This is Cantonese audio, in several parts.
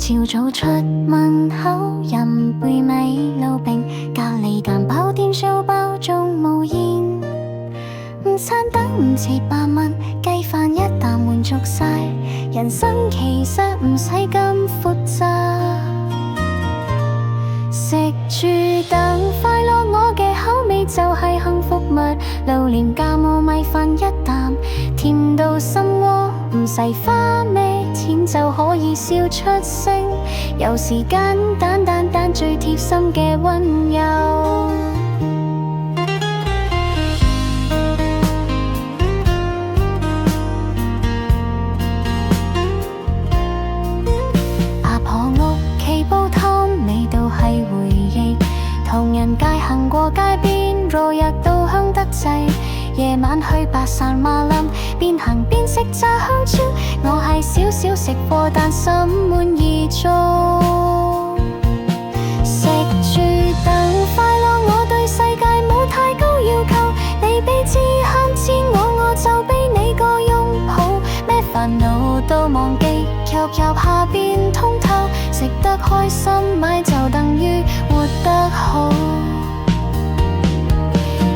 朝早出門口，飲杯米露冰，隔離蛋包電燒包仲無煙。午餐等700蚊，雞飯一啖滿足晒，人生其實唔使咁複雜。食住等快樂，我嘅口味就係幸福物。榴蓮加冇米飯一啖，甜到心窩，唔使花咩錢就可以笑出聲。有時簡單最貼心嘅溫柔。阿婆屋企煲湯味道係回憶，唐人街行過街邊，落日都香得滯。夜晚去白山馬林，邊行邊食炸香蕉。我係少少食貨，但心滿意足。食住等快樂，我對世界冇太高要求。你俾支慳錢我就俾你個擁抱。咩煩惱都忘記，入下變通透。食得開心買就等於活得好。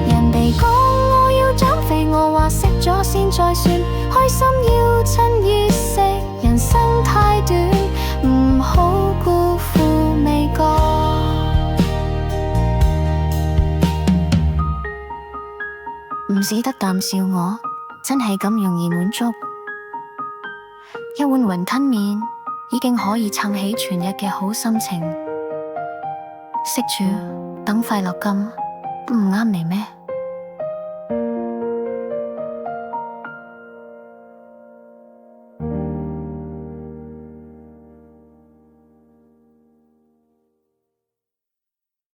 人哋講我要減肥，我話食咗先再算。開心要趁熱食，人生太短，唔好辜負味覺。唔止得啖笑我，真係咁容易滿足。一碗雲吞麵已經可以撐起全日嘅好心情。食住等快樂咁唔啱你咩？